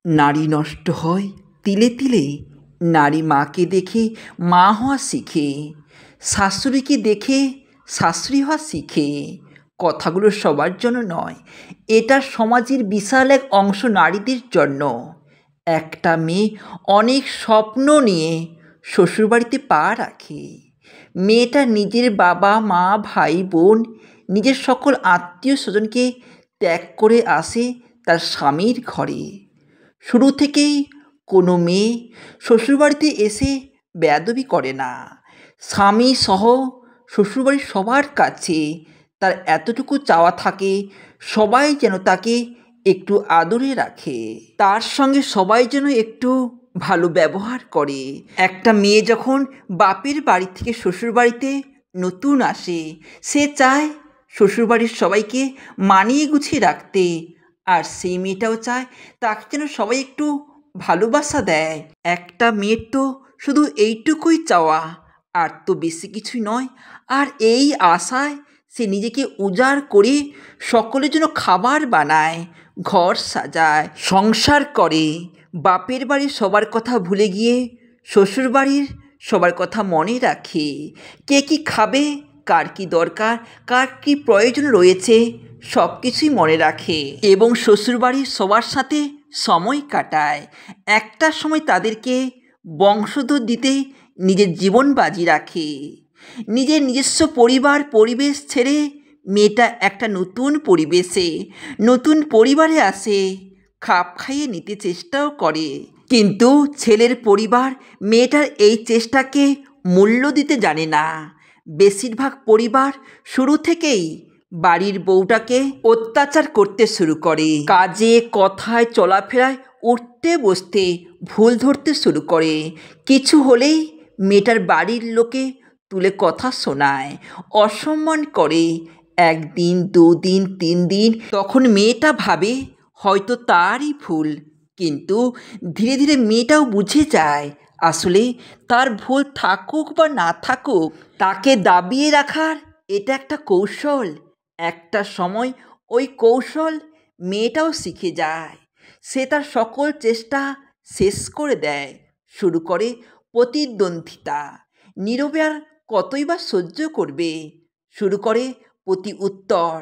নারী নষ্ট হয় তিলে তিলে। নারী মাকে দেখে মা হওয়া শিখে, শাশুড়িকে দেখে শাশুড়ি হওয়া শিখে। কথাগুলো সবার জন্য নয়, এটা সমাজের বিশাল এক অংশ নারীদের জন্য। একটা মেয়ে অনেক স্বপ্ন নিয়ে শ্বশুরবাড়িতে পা রাখে। মেয়েটা নিজের বাবা মা ভাই বোন, নিজের সকল আত্মীয় স্বজনকে ত্যাগ করে আসে তার স্বামীর ঘরে। শুরু থেকেই কোনো মেয়ে শ্বশুরবাড়িতে এসে বেয়াদবি করে না। স্বামী সহ শ্বশুরবাড়ির সবার কাছে তার এতটুকু চাওয়া থাকে, সবাই যেন তাকে একটু আদরে রাখে, তার সঙ্গে সবাই যেন একটু ভালো ব্যবহার করে। একটা মেয়ে যখন বাপের বাড়ি থেকে শ্বশুরবাড়িতে নতুন আসে, সে চায় শ্বশুরবাড়ির সবাইকে মানিয়ে গুছিয়ে রাখতে। আর সেই মেয়েটাও চায় তাকে যেন সবাই একটু ভালোবাসা দেয়। একটা মেয়ের তো শুধু এইটুকুই চাওয়া, আর তো বেশি কিছুই নয়। আর এই আশায় সে নিজেকে উজাড় করে সকলের জন্য খাবার বানায়, ঘর সাজায়, সংসার করে। বাপের বাড়ির সবার কথা ভুলে গিয়ে শ্বশুর বাড়ির সবার কথা মনে রাখে। কে কী খাবে, কার কী দরকার, কার কী প্রয়োজন রয়েছে, সব কিছুই মনে রাখে এবং শ্বশুরবাড়ির সবার সাথে সময় কাটায়। একটা সময় তাদেরকে বংশধর দিতে নিজের জীবন বাজি রাখে। নিজের নিজস্ব পরিবার পরিবেশ ছেড়ে মেয়েটা একটা নতুন পরিবেশে, নতুন পরিবারে আসে, খাপ খাইয়ে নিতে চেষ্টাও করে। কিন্তু ছেলের পরিবার মেয়েটার এই চেষ্টাকে মূল্য দিতে জানে না। বেশিরভাগ পরিবার শুরু থেকেই বাড়ির বউটাকে অত্যাচার করতে শুরু করে। কাজে কথায় চলাফেরায় উঠতে বসতে ভুল ধরতে শুরু করে। কিছু হলেই মেয়েটার বাড়ির লোকে তুলে কথা শোনায়, অসম্মান করে। একদিন দুদিন 3 দিন তখন মেয়েটা ভাবে হয়তো তারই ভুল, কিন্তু ধীরে ধীরে মেয়েটাও বুঝে যায় আসলে তার ভুল থাকুক বা না থাকুক, তাকে দাবিয়ে রাখার এটা একটা কৌশল। একটা সময় ওই কৌশল মেয়েটাও শিখে যায়। সে তার সকল চেষ্টা শেষ করে দেয়, শুরু করে প্রতিদ্বন্দ্বিতা। নীরবে আর কতই বা সহ্য করবে, শুরু করে প্রতি উত্তর।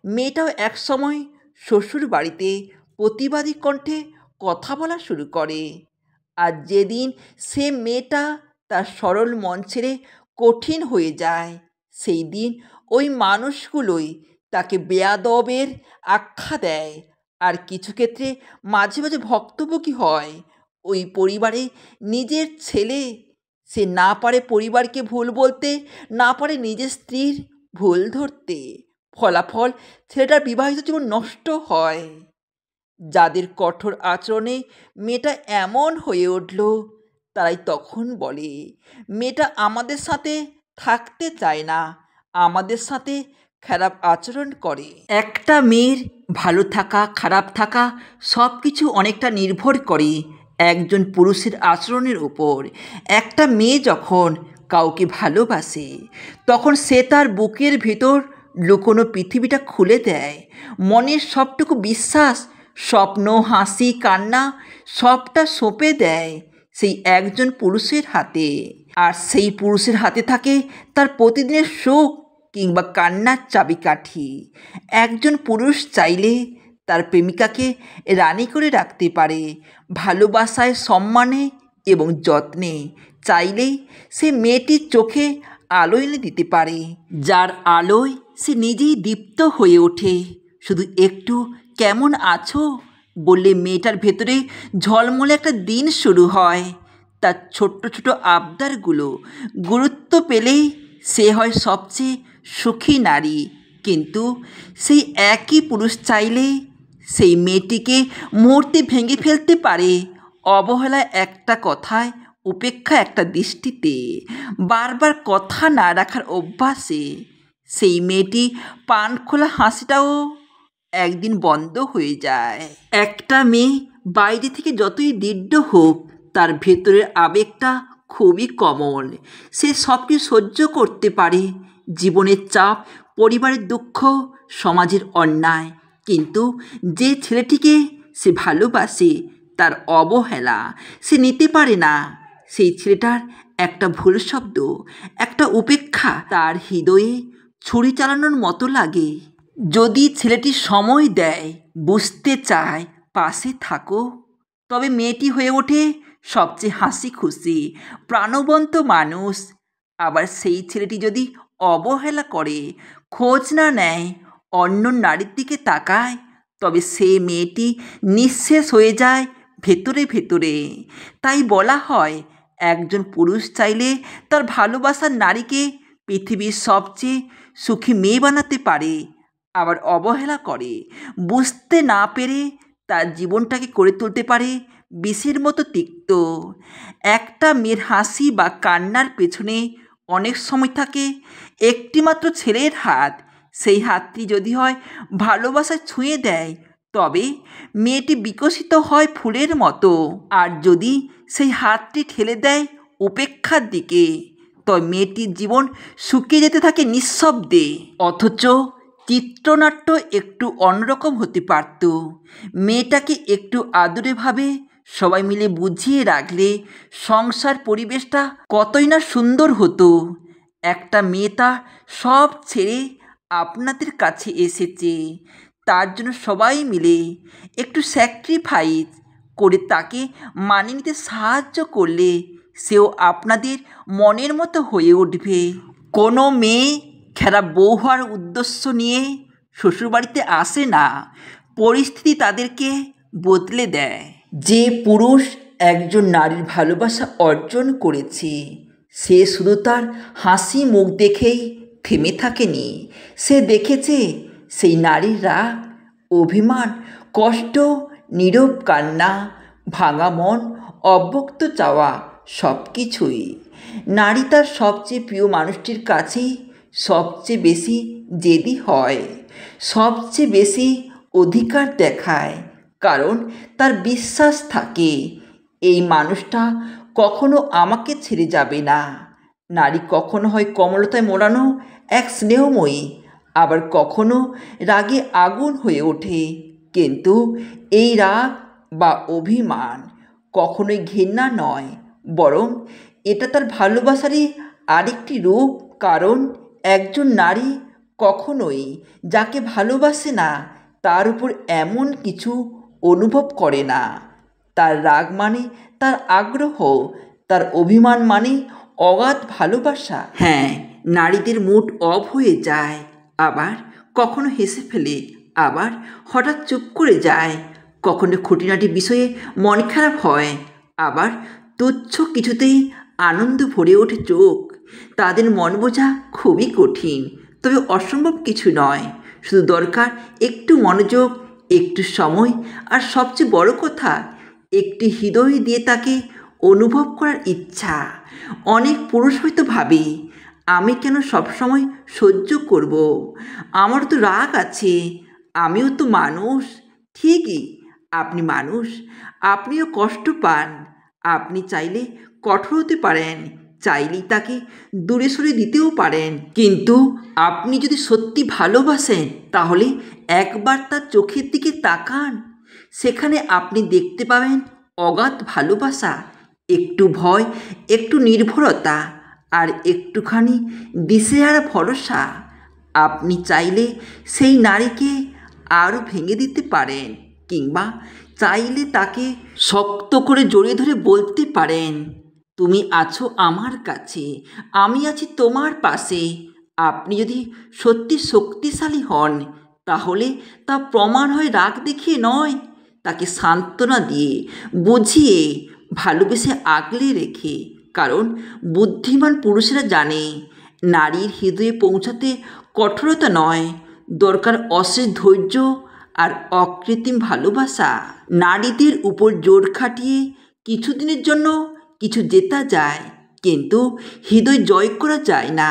মেয়েটাও এক সময় শ্বশুর বাড়িতে প্রতিবাদী কণ্ঠে কথা বলা শুরু করে। আর যেদিন সে মেয়েটা তার সরল মন ছেড়ে কঠিন হয়ে যায়, সেই দিন ওই মানুষগুলোই তাকে বেয়াদবের আখ্যা দেয়। আর কিছু ক্ষেত্রে মাঝে মাঝে ভক্তভোগী হয়। ওই পরিবারে নিজের ছেলে, সে না পারে পরিবারকে ভুল বলতে, না পারে নিজের স্ত্রীর ভুল ধরতে। ফলাফল ছেলেটার বিবাহিত জীবন নষ্ট হয়। যাদের কঠোর আচরণে মেয়েটা এমন হয়ে উঠল, তারাই তখন বলে মেয়েটা আমাদের সাথে থাকতে চায় না, আমাদের সাথে খারাপ আচরণ করে। একটা মেয়ের ভালো থাকা খারাপ থাকা সব কিছু অনেকটা নির্ভর করে একজন পুরুষের আচরণের উপর। একটা মেয়ে যখন কাউকে ভালোবাসে, তখন সে তার বুকের ভেতর লুকোনো পৃথিবীটা খুলে দেয়। মনের সবটুকু বিশ্বাস, স্বপ্ন, হাসি, কান্না সবটা সঁপে দেয় সেই একজন পুরুষের হাতে। আর সেই পুরুষের হাতে থাকে তার প্রতিদিনের সুখ কিংবা কান্নার চাবিকাঠি। একজন পুরুষ চাইলে তার প্রেমিকাকে রানী করে রাখতে পারে, ভালোবাসায়, সম্মানে এবং যত্নে। চাইলেই সে মেয়েটির চোখে আলো এনে দিতে পারে, যার আলোয় সে নিজেই দীপ্ত হয়ে ওঠে। শুধু একটু কেমন আছো বললে মেয়েটার ভেতরে ঝলমলে একটা দিন শুরু হয়। তার ছোট্ট ছোট আবদারগুলো গুরুত্ব পেলেই সে হয় সবচেয়ে সুখী নারী। কিন্তু সেই একই পুরুষ চাইলে সেই মেয়েটিকে মুহূর্তে ভেঙে ফেলতে পারে। অবহেলা একটা কথায়, উপেক্ষা একটা দৃষ্টিতে, বারবার কথা না রাখার অভ্যাসে সেই মেয়েটি পান খোলা হাসিটাও একদিন বন্ধ হয়ে যায়। একটা মেয়ে বাইরে থেকে যতই দৃঢ় হোক, তার ভেতরের আবেগটা খুবই কোমল। সে সব কিছু সহ্য করতে পারে, জীবনের চাপ, পরিবারের দুঃখ, সমাজের অন্যায়। কিন্তু যে ছেলেটিকে সে ভালোবাসে তার অবহেলা সে নিতে পারে না। সেই ছেলেটার একটা ভুল শব্দ, একটা উপেক্ষা তার হৃদয়ে ছুরি চালানোর মতো লাগে। যদি ছেলেটি সময় দেয়, বুঝতে চায়, পাশে থাকো, তবে মেয়েটি হয়ে ওঠে সবচেয়ে হাসি খুশি প্রাণবন্ত মানুষ। আবার সেই ছেলেটি যদি অবহেলা করে, খোঁজ না নেয়, অন্য নারীর দিকে তাকায়, তবে সে মেয়েটি নিঃশেষ হয়ে যায় ভেতরে ভেতরে। তাই বলা হয়, একজন পুরুষ চাইলে তার ভালোবাসার নারীকে পৃথিবীর সবচেয়ে সুখী মেয়ে বানাতে পারে। আবার অবহেলা করে, বুঝতে না পেরে তার জীবনটাকে করে তুলতে পারে বিষের মতো তিক্ত। একটা মেয়ের হাসি বা কান্নার পেছনে অনেক সময় থাকে একটিমাত্র ছেলের হাত। সেই হাতটি যদি হয় ভালোবাসায় ছুঁয়ে দেয়, তবে মেয়েটি বিকশিত হয় ফুলের মতো। আর যদি সেই হাতটি ঠেলে দেয় উপেক্ষার দিকে, তবে মেয়েটির জীবন শুকিয়ে যেতে থাকে নিঃশব্দে। অথচ চিত্রনাট্য একটু অন্যরকম হতে পারত। মেয়েটাকে একটু আদরেভাবে সবাই মিলে বুঝিয়ে রাখলে সংসার পরিবেশটা কতই না সুন্দর হতো। একটা মেয়ে তার সব ছেড়ে আপনাদের কাছে এসেছে, তার জন্য সবাই মিলে একটু স্যাক্রিফাইস করে তাকে মানিয়ে নিতে সাহায্য করলে সেও আপনাদের মনের মতো হয়ে উঠবে। কোনো মেয়ে খারাপ বউ হওয়ার উদ্দেশ্য নিয়ে শ্বশুরবাড়িতে আসে না, পরিস্থিতি তাদেরকে বদলে দেয়। যে পুরুষ একজন নারীর ভালোবাসা অর্জন করেছে, সে শুধু তার হাসি মুখ দেখেই থেমে থাকেনি। সে দেখেছে সেই নারীর রাগ, অভিমান, কষ্ট, নীরব কান্না, ভাঙা মন, অব্যক্ত চাওয়া, সব কিছুই। নারী তার সবচেয়ে প্রিয় মানুষটির কাছেই সবচেয়ে বেশি জেদি হয়, সবচেয়ে বেশি অধিকার দেখায়, কারণ তার বিশ্বাস থাকে এই মানুষটা কখনো আমাকে ছেড়ে যাবে না। নারী কখনো হয় কোমলতায় মোড়ানো এক স্নেহময়ী, আবার কখনো রাগে আগুন হয়ে ওঠে। কিন্তু এই রাগ বা অভিমান কখনোই ঘৃণা নয়, বরং এটা তার ভালোবাসারই আরেকটি রূপ। কারণ একজন নারী কখনোই যাকে ভালোবাসে না তার উপর এমন কিছু অনুভব করে না। তার রাগ মানে তার আগ্রহ, তার অভিমান মানে অগাধ ভালোবাসা। হ্যাঁ, নারীদের মুড অফ হয়ে যায়, আবার কখনো হেসে ফেলে, আবার হঠাৎ চুপ করে যায়, কখনো খুঁটিনাটি বিষয়ে মন খারাপ হয়, আবার তুচ্ছ কিছুতেই আনন্দ ভরে ওঠে চোখ। তাদের মন বোঝা খুবই কঠিন, তবে অসম্ভব কিছু নয়। শুধু দরকার একটু মনোযোগ, একটু সময়, আর সবচেয়ে বড় কথা একটি হৃদয় দিয়ে তাকে অনুভব করার ইচ্ছা। অনেক পুরুষ হয়তো ভাবে, আমি কেন সবসময় সহ্য করব, আমার তো রাগ আছে, আমিও তো মানুষ। ঠিকই, আপনি মানুষ, আপনিও কষ্ট পান। আপনি চাইলে কঠোর হতে পারেন, চাইলেই তাকে দূরে সরে দিতেও পারেন। কিন্তু আপনি যদি সত্যি ভালোবাসেন, তাহলে একবার তার চোখের দিকে তাকান। সেখানে আপনি দেখতে পাবেন অগাধ ভালোবাসা, একটু ভয়, একটু নির্ভরতা, আর একটুখানি দিশেহারা ভরসা। আপনি চাইলে সেই নারীকে আরও ভেঙে দিতে পারেন, কিংবা চাইলে তাকে শক্ত করে জড়িয়ে ধরে বলতে পারেন, তুমি আছো আমার কাছে, আমি আছি তোমার পাশে। আপনি যদি সত্যি শক্তিশালী হন, তাহলে তা প্রমাণ হয় রাগ দেখিয়ে নয়, তাকে সান্ত্বনা দিয়ে, বুঝিয়ে, ভালোবেসে আগলে রেখে। কারণ বুদ্ধিমান পুরুষেরা জানে, নারীর হৃদয়ে পৌঁছাতে কঠোরতা নয়, দরকার অশেষ ধৈর্য আর অকৃত্রিম ভালোবাসা। নারীদের উপর জোর খাটিয়ে কিছুদিনের জন্য কিছু জেতা যায়, কিন্তু হৃদয় জয় করা যায় না।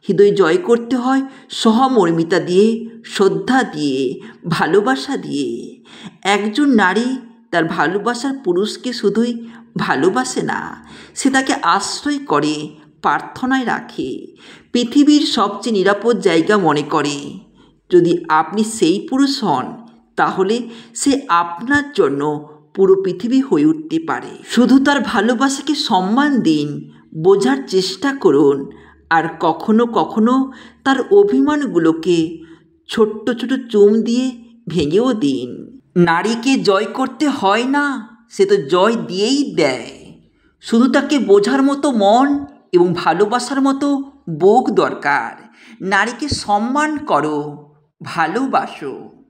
হৃদয় জয় করতে হয় সহমর্মিতা দিয়ে, শ্রদ্ধা দিয়ে, ভালোবাসা দিয়ে। একজন নারী তার ভালোবাসার পুরুষকে শুধুই ভালোবাসে না, সে তাকে আশ্রয় করে, প্রার্থনায় রাখে, পৃথিবীর সবচেয়ে নিরাপদ জায়গা মনে করে। যদি আপনি সেই পুরুষ হন, তাহলে সে আপনার জন্য পুরো পৃথিবী হয়ে উঠতে পারে। শুধু তার ভালোবাসাকে সম্মান দিন, বোঝার চেষ্টা করুন, আর কখনো কখনো তার অভিমানগুলোকে ছোট্ট ছোট চুম দিয়ে ভেঙেও দিন। নারীকে জয় করতে হয় না, সে তো জয় দিয়েই দেয়। শুধু তাকে বোঝার মতো মন এবং ভালোবাসার মতো বুক দরকার। নারীকে সম্মান করো, ভালোবাসো।